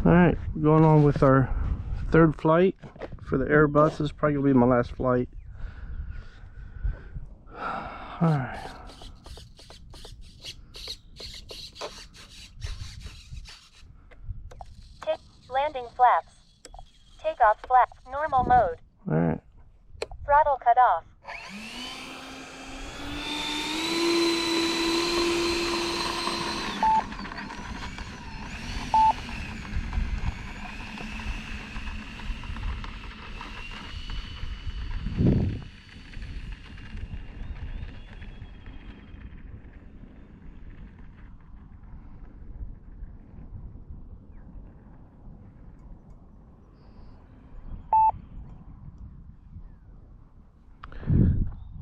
Alright, going on with our third flight for the Airbus. This is probably going to be my last flight. Alright. Landing flaps. Takeoff flap. Normal mode. Alright. Throttle cut off.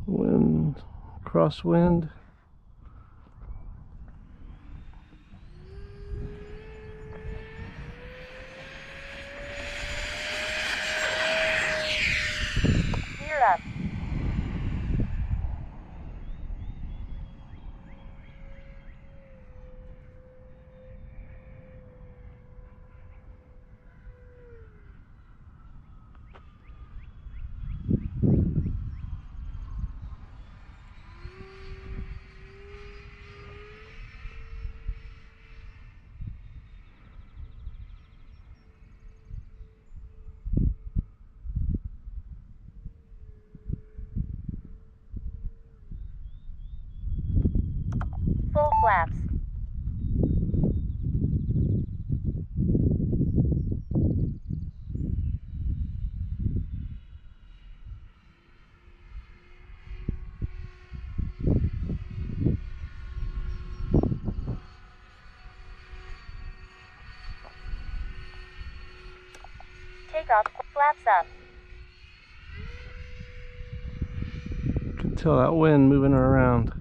Wind, crosswind. Gear up. Full flaps. Takeoff flaps up. You can tell that wind moving her around.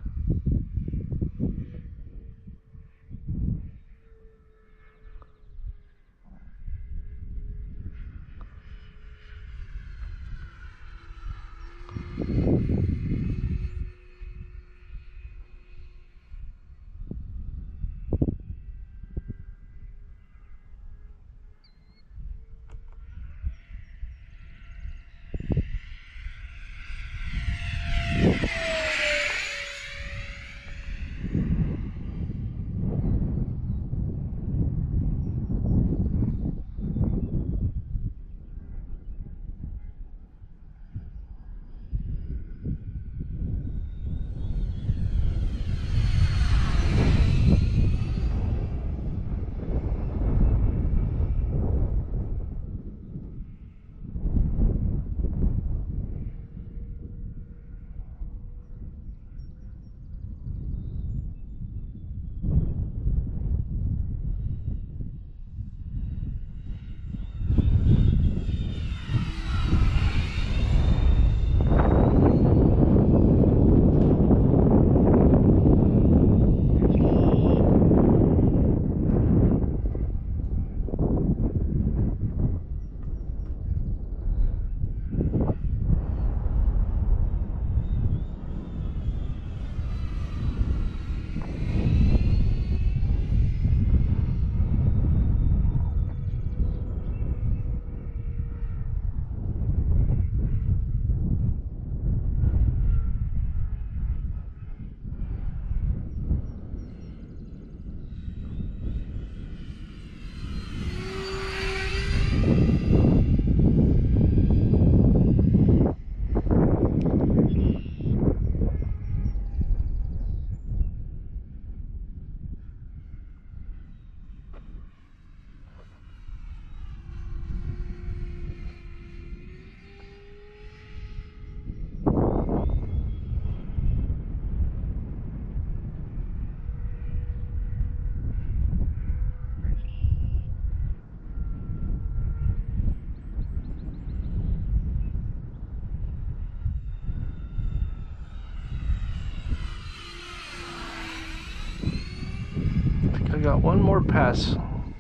I got one more pass,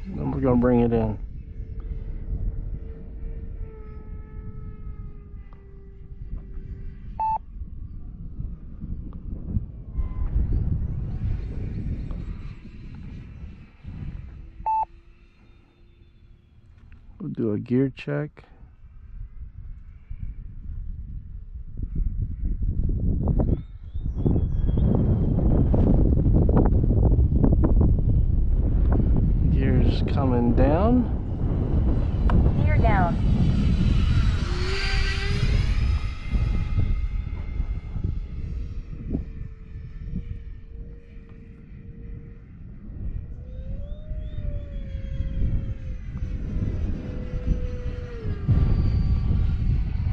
then we're gonna bring it in. We'll do a gear check. Gears coming down. Gear down.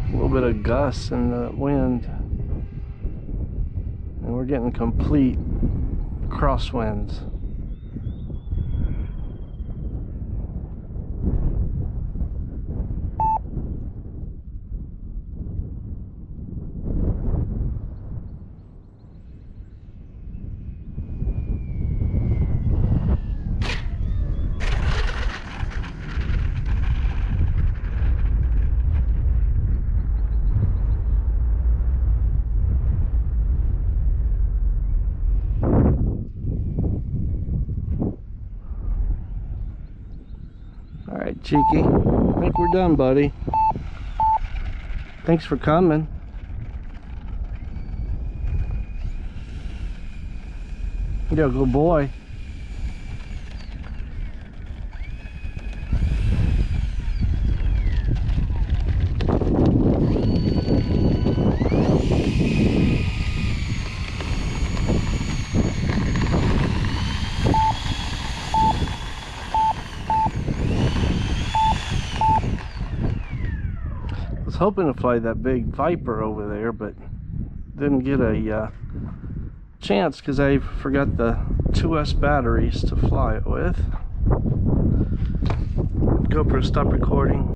A little bit of gusts in the wind, and we're getting complete crosswinds. Alright, Cheeky, I think we're done, buddy. Thanks for coming. You're a good boy. I was hoping to fly that big Viper over there, but didn't get a chance because I forgot the 2S batteries to fly it with. GoPro, stop recording.